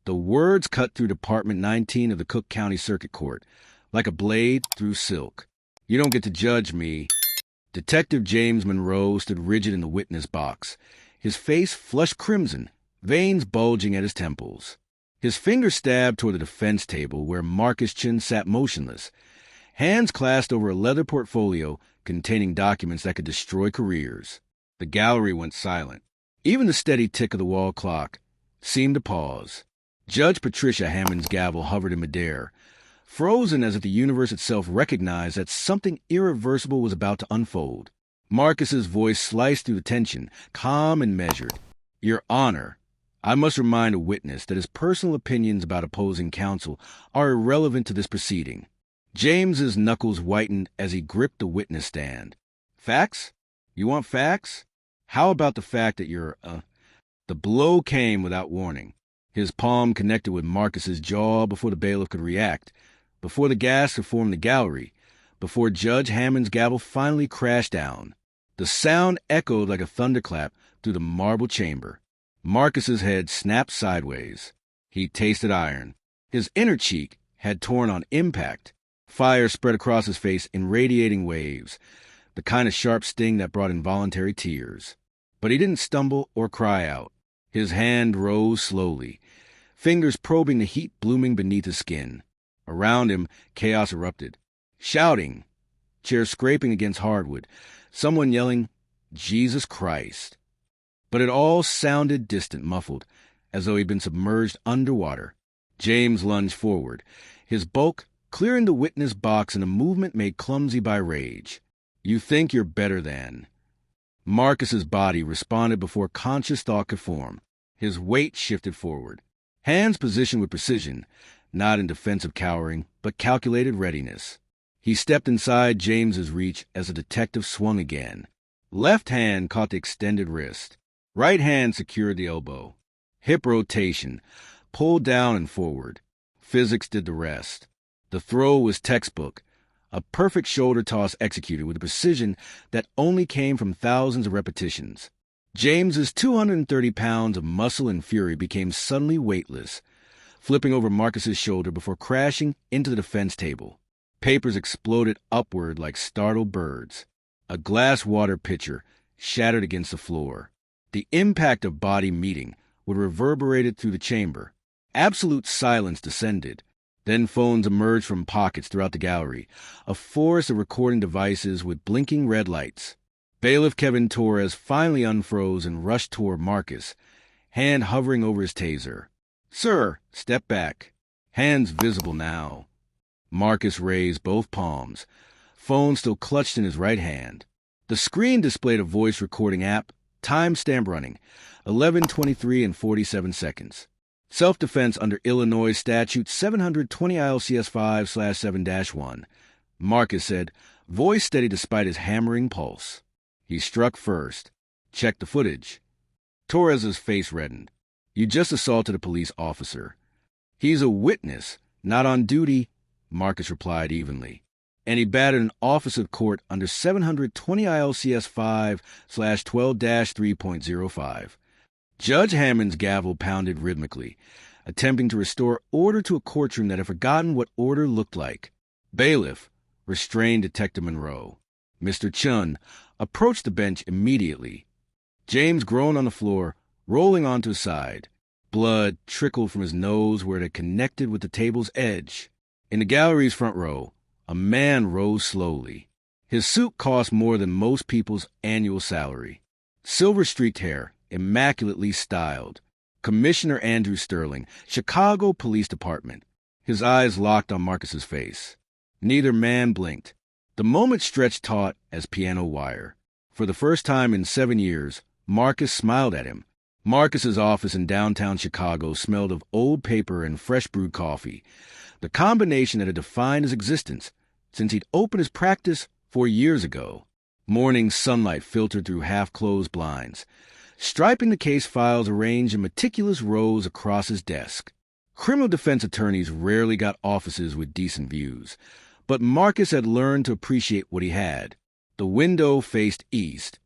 The words cut through Department 19 of the Cook County Circuit Court, like a blade through silk. "You don't get to judge me." Detective James Monroe stood rigid in the witness box, his face flushed crimson, veins bulging at his temples. His finger stabbed toward the defense table where Marcus Chen sat motionless, hands clasped over a leather portfolio containing documents that could destroy careers. The gallery went silent. Even the steady tick of the wall clock seemed to pause. Judge Patricia Hammond's gavel hovered in midair, frozen as if the universe itself recognized that something irreversible was about to unfold. Marcus's voice sliced through the tension, calm and measured. "Your Honor, I must remind a witness that his personal opinions about opposing counsel are irrelevant to this proceeding." James's knuckles whitened as he gripped the witness stand. "Facts? You want facts? How about the fact that you're, The blow came without warning. His palm connected with Marcus's jaw before the bailiff could react, before the gas could form the gallery, before Judge Hammond's gavel finally crashed down. The sound echoed like a thunderclap through the marble chamber. Marcus's head snapped sideways. He tasted iron. His inner cheek had torn on impact. Fire spread across his face in radiating waves, the kind of sharp sting that brought involuntary tears. But he didn't stumble or cry out. His hand rose slowly, fingers probing the heat blooming beneath his skin. Around him, chaos erupted. Shouting, chairs scraping against hardwood, someone yelling, "Jesus Christ." But it all sounded distant, muffled, as though he'd been submerged underwater. James lunged forward, his bulk clearing the witness box in a movement made clumsy by rage. "You think you're better than." Marcus's body responded before conscious thought could form. His weight shifted forward, hands positioned with precision, not in defensive cowering, but calculated readiness. He stepped inside James's reach as the detective swung again. Left hand caught the extended wrist. Right hand secured the elbow. Hip rotation, pulled down and forward. Physics did the rest. The throw was textbook, a perfect shoulder toss executed with a precision that only came from thousands of repetitions. James's 230 pounds of muscle and fury became suddenly weightless, flipping over Marcus's shoulder before crashing into the defense table. Papers exploded upward like startled birds. A glass water pitcher shattered against the floor. The impact of body meeting would reverberate through the chamber. Absolute silence descended. Then phones emerged from pockets throughout the gallery, a forest of recording devices with blinking red lights. Bailiff Kevin Torres finally unfroze and rushed toward Marcus, hand hovering over his taser. "Sir, step back." Hands visible now. Marcus raised both palms, phone still clutched in his right hand. The screen displayed a voice recording app, timestamp running, 11:23 and 47 seconds. Self-defense under Illinois Statute 720 ILCS 5/7-1. Marcus said, voice steady despite his hammering pulse. He struck first. Check the footage. Torres's face reddened. "You just assaulted a police officer." "He's a witness, not on duty," Marcus replied evenly. "And he battered an officer of court under 720 ILCS 5/12-3.05. Judge Hammond's gavel pounded rhythmically, attempting to restore order to a courtroom that had forgotten what order looked like. Bailiff restrained Detective Monroe. Mr. Chen approached the bench immediately. James groaned on the floor, rolling onto his side. Blood trickled from his nose where it had connected with the table's edge. In the gallery's front row, a man rose slowly. His suit cost more than most people's annual salary. Silver-streaked hair, immaculately styled. Commissioner Andrew Sterling, Chicago Police Department. His eyes locked on Marcus's face. Neither man blinked. The moment stretched taut as piano wire. For the first time in 7 years, Marcus smiled at him. Marcus's office in downtown Chicago smelled of old paper and fresh brewed coffee, the combination that had defined his existence since he'd opened his practice 4 years ago. Morning sunlight filtered through half-closed blinds, striping the case files arranged in meticulous rows across his desk. Criminal defense attorneys rarely got offices with decent views, but Marcus had learned to appreciate what he had. The window faced east,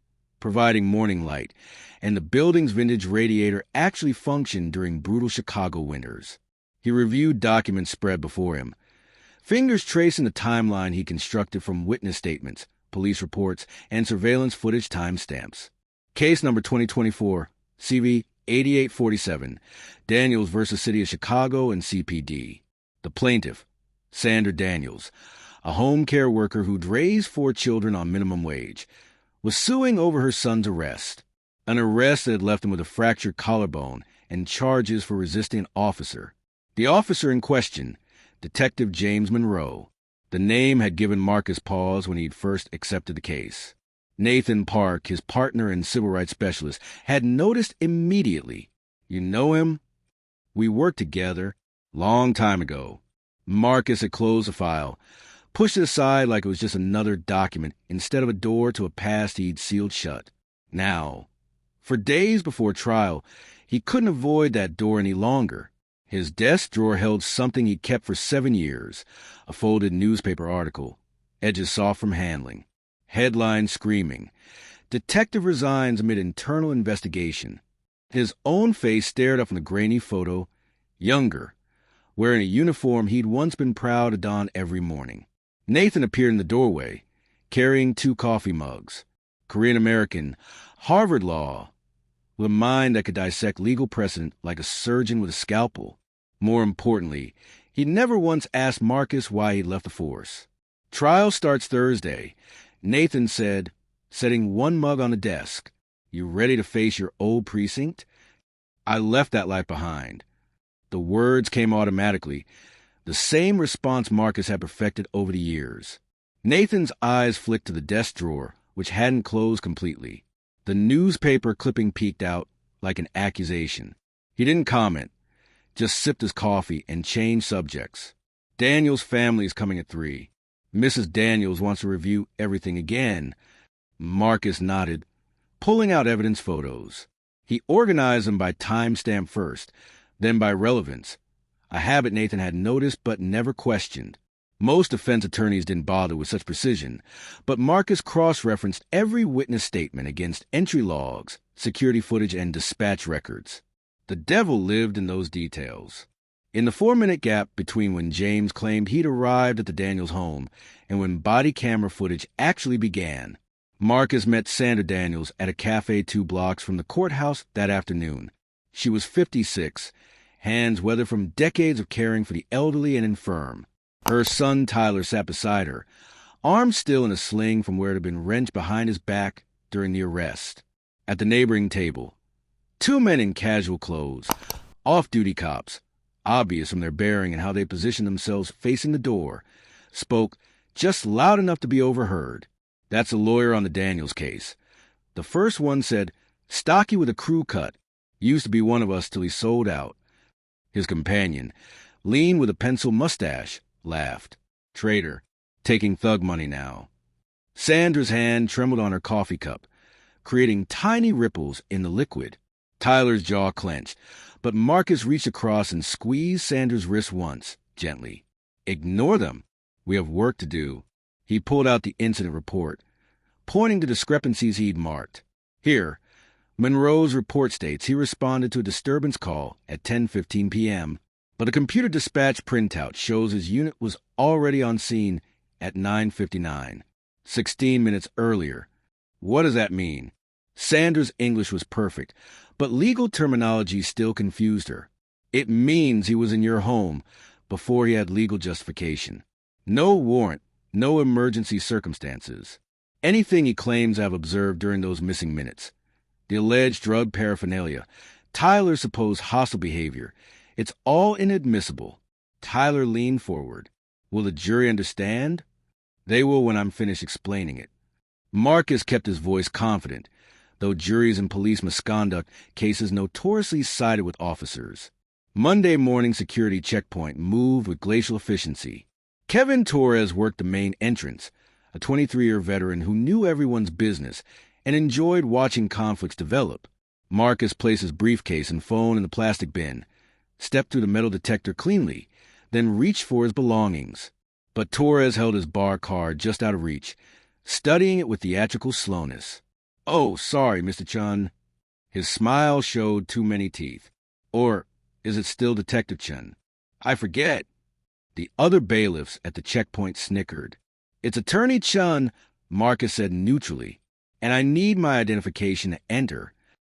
providing morning light, and the building's vintage radiator actually functioned during brutal Chicago winters. He reviewed documents spread before him, fingers tracing the timeline he constructed from witness statements, police reports, and surveillance footage timestamps. Case number 2024, CV 8847, Daniels versus City of Chicago and CPD. The plaintiff, Sandra Daniels, a home care worker who'd raised 4 children on minimum wage, was suing over her son's arrest, an arrest that had left him with a fractured collarbone and charges for resisting an officer. The officer in question, Detective James Monroe. The name had given Marcus pause when he'd first accepted the case. Nathan Park, his partner and civil rights specialist, had noticed immediately. "You know him? We worked together. Long time ago." Marcus had closed the file, pushed it aside like it was just another document instead of a door to a past he'd sealed shut. Now, for days before trial, he couldn't avoid that door any longer. His desk drawer held something he'd kept for 7 years, a folded newspaper article, edges soft from handling, headline screaming, "Detective resigns amid internal investigation." His own face stared up from the grainy photo, younger, wearing a uniform he'd once been proud to don every morning. Nathan appeared in the doorway, carrying 2 coffee mugs. Korean-American, Harvard Law, with a mind that could dissect legal precedent like a surgeon with a scalpel. More importantly, he never once asked Marcus why he'd left the force. "Trial starts Thursday," Nathan said, setting 1 mug on the desk. "You ready to face your old precinct?" "I left that life behind." The words came automatically, the same response Marcus had perfected over the years. Nathan's eyes flicked to the desk drawer, which hadn't closed completely. The newspaper clipping peeked out like an accusation. He didn't comment, just sipped his coffee and changed subjects. "Daniels' family is coming at 3. Mrs. Daniels wants to review everything again." Marcus nodded, pulling out evidence photos. He organized them by timestamp first, then by relevance, a habit Nathan had noticed but never questioned. Most defense attorneys didn't bother with such precision, but Marcus cross-referenced every witness statement against entry logs, security footage, and dispatch records. The devil lived in those details. In the 4-minute gap between when James claimed he'd arrived at the Daniels home and when body camera footage actually began, Marcus met Sandra Daniels at a cafe 2 blocks from the courthouse that afternoon. She was 56, hands weathered from decades of caring for the elderly and infirm. Her son Tyler sat beside her, arms still in a sling from where it had been wrenched behind his back during the arrest. At the neighboring table, 2 men in casual clothes, off-duty cops, obvious from their bearing and how they positioned themselves facing the door, spoke just loud enough to be overheard. "That's a lawyer on the Daniels case." The first one said, "Stocky with a crew cut. Used to be one of us till he sold out." His companion, lean with a pencil mustache, laughed. "Traitor, taking thug money now." Sandra's hand trembled on her coffee cup, creating tiny ripples in the liquid. Tyler's jaw clenched, but Marcus reached across and squeezed Sandra's wrist once, gently. "Ignore them. We have work to do." He pulled out the incident report, pointing to discrepancies he'd marked. "Here, Monroe's report states he responded to a disturbance call at 10:15 p.m., but a computer dispatch printout shows his unit was already on scene at 9:59, 16 minutes earlier. What does that mean?" Sandra's English was perfect, but legal terminology still confused her. "It means he was in your home before he had legal justification. No warrant, no emergency circumstances. Anything he claims to have observed during those missing minutes. The alleged drug paraphernalia, Tyler's supposed hostile behavior. It's all inadmissible." Tyler leaned forward. "Will the jury understand?" "They will when I'm finished explaining it." Marcus kept his voice confident, though juries in police misconduct cases notoriously sided with officers. Monday morning security checkpoint moved with glacial efficiency. Kevin Torres worked the main entrance, a 23-year veteran who knew everyone's business and enjoyed watching conflicts develop. Marcus placed his briefcase and phone in the plastic bin, stepped through the metal detector cleanly, then reached for his belongings. But Torres held his bar card just out of reach, studying it with theatrical slowness. Oh, sorry, Mr. Chen. His smile showed too many teeth. Or is it still Detective Chen? I forget. The other bailiffs at the checkpoint snickered. It's Attorney Chen, Marcus said neutrally, and I need my identification to enter.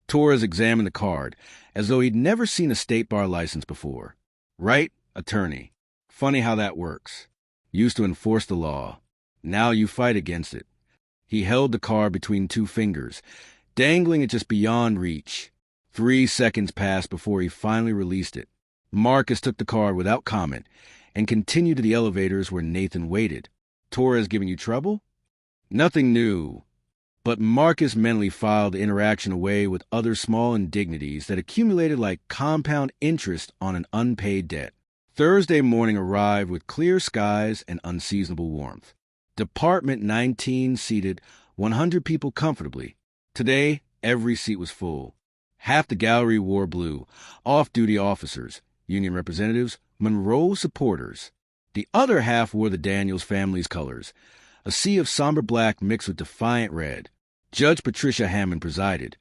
Torres examined the card, as though he'd never seen a state bar license before. Right, attorney. Funny how that works. Used to enforce the law. Now you fight against it. He held the card between two fingers, dangling it just beyond reach. 3 seconds passed before he finally released it. Marcus took the card without comment and continued to the elevators where Nathan waited. Torres giving you trouble? Nothing new. But Marcus mentally filed the interaction away with other small indignities that accumulated like compound interest on an unpaid debt. Thursday morning arrived with clear skies and unseasonable warmth. Department 19 seated 100 people comfortably. Today, every seat was full. Half the gallery wore blue, off-duty officers, union representatives, Monroe supporters. The other half wore the Daniels family's colors, a sea of somber black mixed with defiant red. Judge Patricia Hammond presided,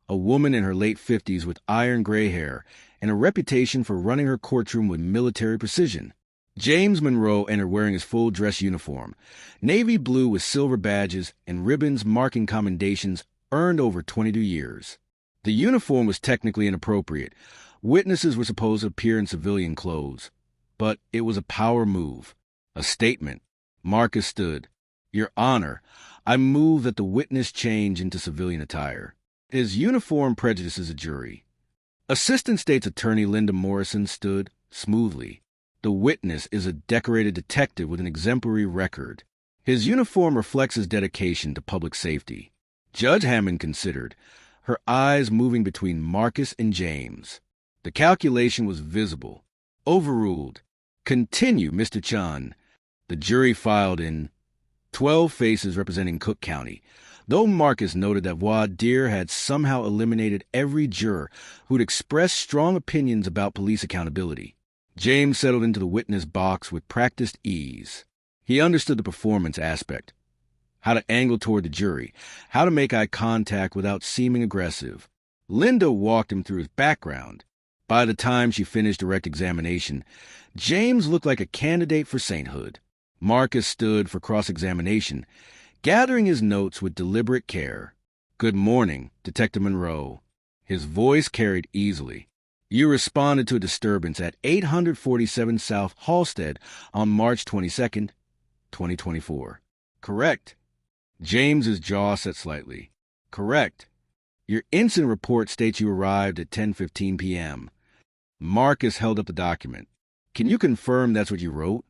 a woman in her late 50s with iron gray hair and a reputation for running her courtroom with military precision. James Monroe entered wearing his full dress uniform, navy blue with silver badges and ribbons marking commendations earned over 22 years. The uniform was technically inappropriate. Witnesses were supposed to appear in civilian clothes. But it was a power move, a statement. Marcus stood. Your Honor, I move that the witness change into civilian attire. His uniform prejudices a jury. Assistant State's Attorney Linda Morrison stood smoothly. The witness is a decorated detective with an exemplary record. His uniform reflects his dedication to public safety. Judge Hammond considered, her eyes moving between Marcus and James. The calculation was visible. Overruled. Continue, Mr. Chen. The jury filed in. 12 faces representing Cook County, though Marcus noted that voir dire had somehow eliminated every juror who'd expressed strong opinions about police accountability. James settled into the witness box with practiced ease. He understood the performance aspect, how to angle toward the jury, how to make eye contact without seeming aggressive. Linda walked him through his background. By the time she finished direct examination, James looked like a candidate for sainthood. Marcus stood for cross-examination, gathering his notes with deliberate care. Good morning, Detective Monroe. His voice carried easily. You responded to a disturbance at 847 South Halstead on March 22nd, 2024. Correct. James's jaw set slightly. Correct. Your incident report states you arrived at 10:15 p.m. Marcus held up the document. Can you confirm that's what you wrote?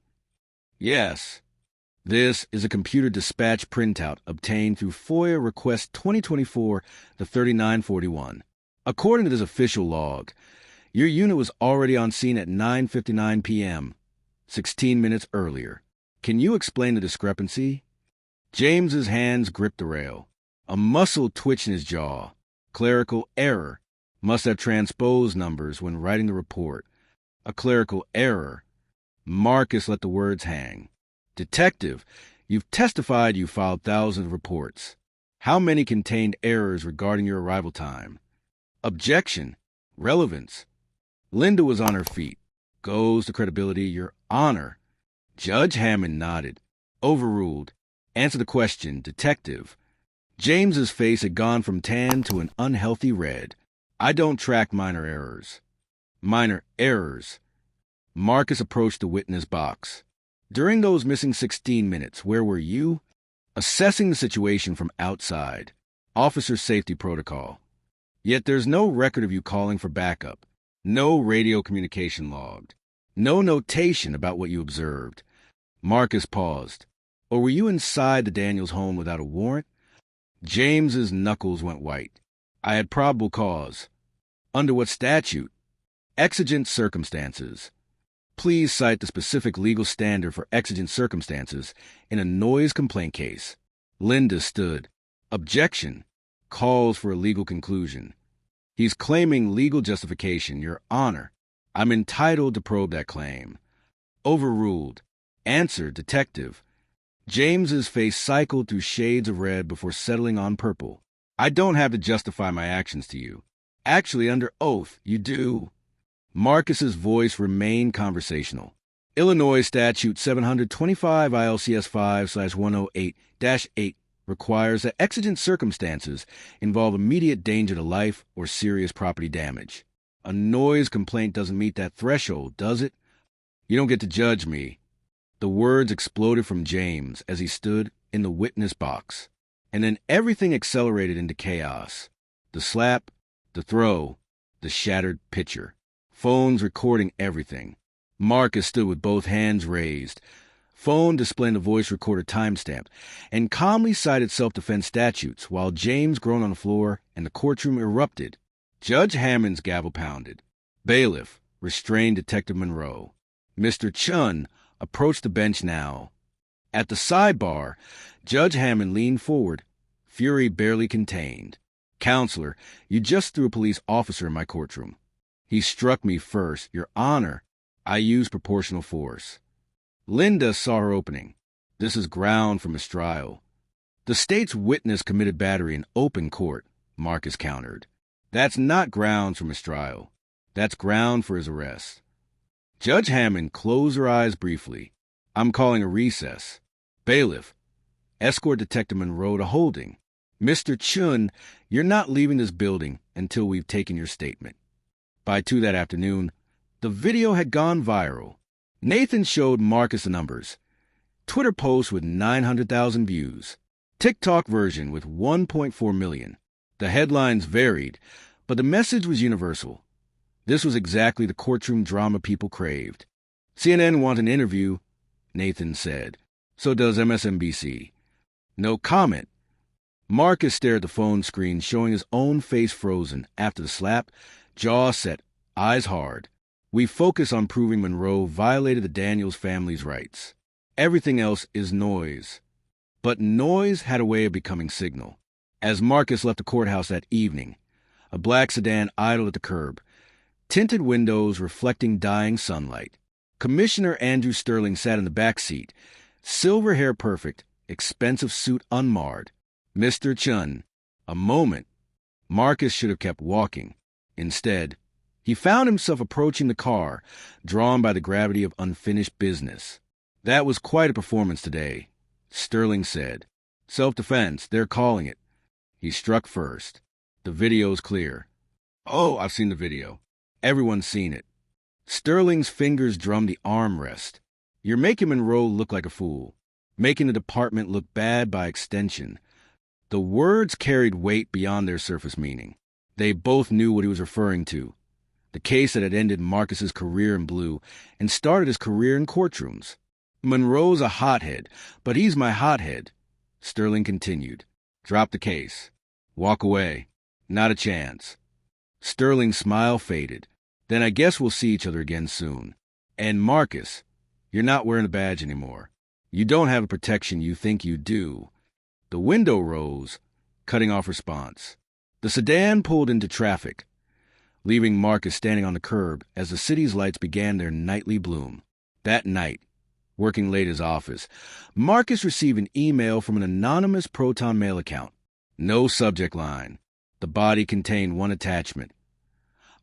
Yes. This is a computer dispatch printout obtained through FOIA Request 2024-3941. According to this official log, your unit was already on scene at 9:59 p.m., 16 minutes earlier. Can you explain the discrepancy? James's hands gripped the rail. A muscle twitched in his jaw. Clerical error. Must have transposed numbers when writing the report. A clerical error. Marcus let the words hang. Detective, you've testified you filed thousands of reports. How many contained errors regarding your arrival time? Objection. Relevance. Linda was on her feet. Goes to credibility, Your Honor. Judge Hammond nodded. Overruled. Answer the question, Detective. James's face had gone from tan to an unhealthy red. I don't track minor errors. Minor errors. Marcus approached the witness box. During those missing 16 minutes, where were you? Assessing the situation from outside. Officer safety protocol. Yet there's no record of you calling for backup. No radio communication logged. No notation about what you observed. Marcus paused. Or were you inside the Daniels home without a warrant? James's knuckles went white. I had probable cause. Under what statute? Exigent circumstances. Please cite the specific legal standard for exigent circumstances in a noise complaint case. Linda stood. Objection. Calls for a legal conclusion. He's claiming legal justification, Your Honor. I'm entitled to probe that claim. Overruled. Answer, Detective. James's face cycled through shades of red before settling on purple. I don't have to justify my actions to you. Actually, under oath, you do. Marcus's voice remained conversational. Illinois Statute 725 ILCS 5/108-8 requires that exigent circumstances involve immediate danger to life or serious property damage. A noise complaint doesn't meet that threshold, does it? You don't get to judge me. The words exploded from James as he stood in the witness box. And then everything accelerated into chaos. The slap, the throw, the shattered pitcher. Phones recording everything. Marcus stood with both hands raised, phone displaying the voice recorder timestamp, and calmly cited self-defense statutes while James groaned on the floor and the courtroom erupted. Judge Hammond's gavel pounded. Bailiff restrained Detective Monroe. Mr. Chen approached the bench now. At the sidebar, Judge Hammond leaned forward, fury barely contained. Counselor, you just threw a police officer in my courtroom. He struck me first, Your Honor. I used proportional force. Linda saw her opening. This is ground for mistrial. The state's witness committed battery in open court, Marcus countered. That's not grounds for mistrial. That's ground for his arrest. Judge Hammond closed her eyes briefly. I'm calling a recess. Bailiff, escort Detective Monroe to holding. Mr. Chen, you're not leaving this building until we've taken your statement. By 2 that afternoon, the video had gone viral. Nathan showed Marcus the numbers. Twitter post with 900,000 views. TikTok version with 1.4 million. The headlines varied, but the message was universal. This was exactly the courtroom drama people craved. CNN wants an interview, Nathan said. So does MSNBC. No comment. Marcus stared at the phone screen, showing his own face frozen after the slap, jaw set, eyes hard. We focus on proving Monroe violated the Daniels family's rights. Everything else is noise. But noise had a way of becoming signal. As Marcus left the courthouse that evening, a black sedan idled at the curb, tinted windows reflecting dying sunlight. Commissioner Andrew Sterling sat in the back seat, silver hair perfect, expensive suit unmarred. Mr. Chen. A moment. Marcus should have kept walking. Instead, he found himself approaching the car, drawn by the gravity of unfinished business. That was quite a performance today, Sterling said. Self-defense, they're calling it. He struck first. The video's clear. Oh, I've seen the video. Everyone's seen it. Sterling's fingers drummed the armrest. You're making Monroe look like a fool, making the department look bad by extension. The words carried weight beyond their surface meaning. They both knew what he was referring to. The case that had ended Marcus's career in blue and started his career in courtrooms. Monroe's a hothead, but he's my hothead. Sterling continued. Drop the case. Walk away. Not a chance. Sterling's smile faded. Then I guess we'll see each other again soon. And Marcus, you're not wearing a badge anymore. You don't have the protection you think you do. The window rose, cutting off response. The sedan pulled into traffic, leaving Marcus standing on the curb as the city's lights began their nightly bloom. That night, working late at his office, Marcus received an email from an anonymous Proton Mail account. No subject line. The body contained one attachment.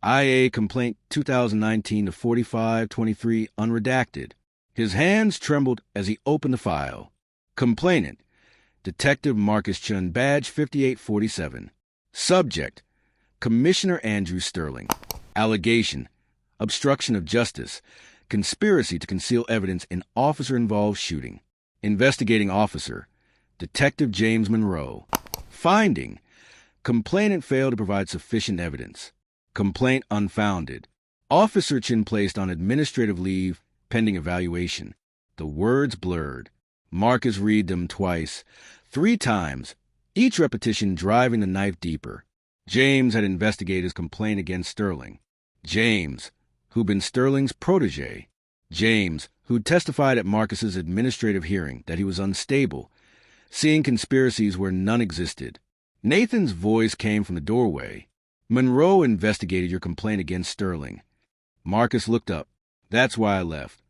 IA Complaint 2019-4523 unredacted. His hands trembled as he opened the file. Complainant, Detective Marcus Chen, Badge 5847. Subject, Commissioner Andrew Sterling. Allegation, obstruction of justice, conspiracy to conceal evidence in officer-involved shooting. Investigating officer, Detective James Monroe. Finding, complainant failed to provide sufficient evidence. Complaint unfounded. Officer Chen placed on administrative leave pending evaluation. The words blurred. Marcus read them twice, 3 times, each repetition driving the knife deeper. James had investigated his complaint against Sterling. James, who'd been Sterling's protege. James, who'd testified at Marcus's administrative hearing that he was unstable, seeing conspiracies where none existed. Nathan's voice came from the doorway. Monroe investigated your complaint against Sterling. Marcus looked up. That's why I left.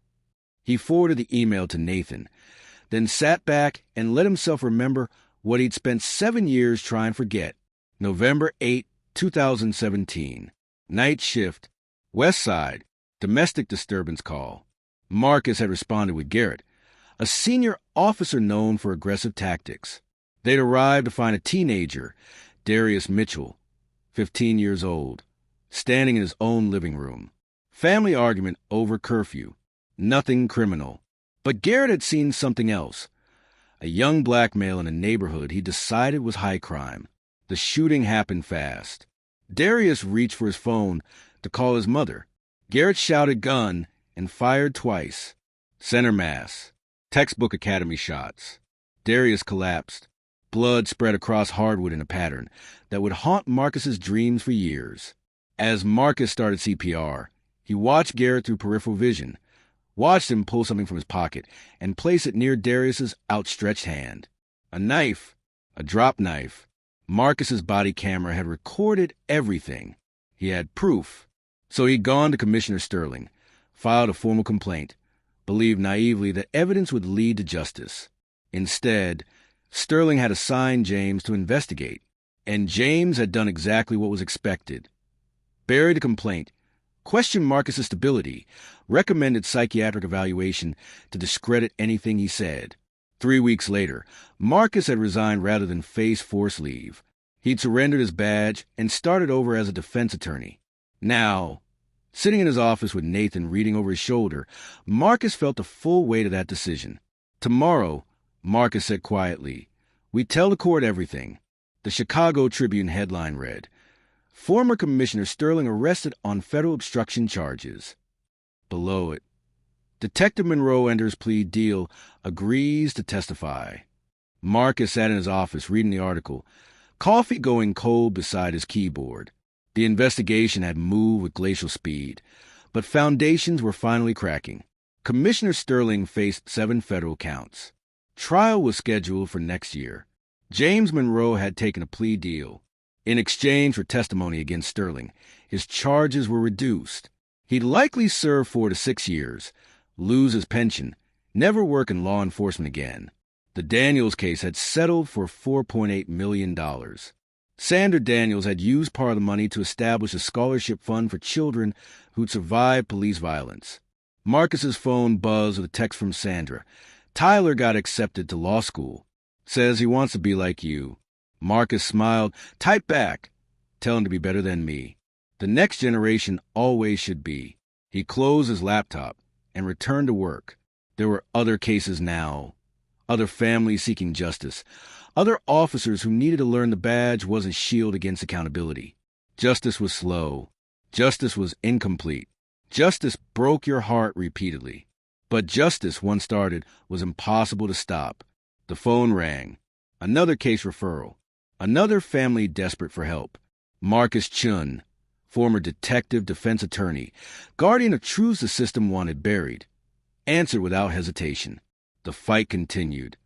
He forwarded the email to Nathan, then sat back and let himself remember what he'd spent 7 years trying to forget. November 8, 2017. Night shift. West Side. Domestic disturbance call. Marcus had responded with Garrett, a senior officer known for aggressive tactics. They'd arrived to find a teenager, Darius Mitchell, 15 years old, standing in his own living room. Family argument over curfew. Nothing criminal. But Garrett had seen something else. A young black male in a neighborhood he decided was high crime. The shooting happened fast. Darius reached for his phone to call his mother. Garrett shouted gun and fired twice. Center mass. Textbook academy shots. Darius collapsed. Blood spread across hardwood in a pattern that would haunt Marcus's dreams for years. As Marcus started CPR, he watched Garrett through peripheral vision, watched him pull something from his pocket and place it near Darius's outstretched hand. A knife. A drop knife. Marcus's body camera had recorded everything. He had proof. So he'd gone to Commissioner Sterling, filed a formal complaint, believed naively that evidence would lead to justice. Instead, Sterling had assigned James to investigate, and James had done exactly what was expected. Buried a complaint, questioned Marcus's stability, recommended psychiatric evaluation to discredit anything he said. 3 weeks later, Marcus had resigned rather than face forced leave. He'd surrendered his badge and started over as a defense attorney. Now, sitting in his office with Nathan reading over his shoulder, Marcus felt the full weight of that decision. Tomorrow, Marcus said quietly, "We tell the court everything." The Chicago Tribune headline read, "Former Commissioner Sterling arrested on federal obstruction charges." Below it, Detective Monroe enters plea deal, agrees to testify. Marcus sat in his office reading the article, coffee going cold beside his keyboard. The investigation had moved with glacial speed, but foundations were finally cracking. Commissioner Sterling faced 7 federal counts. Trial was scheduled for next year. James Monroe had taken a plea deal. In exchange for testimony against Sterling, his charges were reduced. He'd likely serve 4 to 6 years, lose his pension, never work in law enforcement again. The Daniels case had settled for $4.8 million. Sandra Daniels had used part of the money to establish a scholarship fund for children who'd survived police violence. Marcus's phone buzzed with a text from Sandra. "Tyler got accepted to law school. Says he wants to be like you." Marcus smiled. "Type back. Tell him to be better than me. The next generation always should be." He closed his laptop and returned to work. There were other cases now. Other families seeking justice. Other officers who needed to learn the badge wasn't shield against accountability. Justice was slow. Justice was incomplete. Justice broke your heart repeatedly. But justice, once started, was impossible to stop. The phone rang. Another case referral. Another family desperate for help. Marcus Chen, former detective defense attorney, guardian of truths the system wanted buried, answered without hesitation. The fight continued.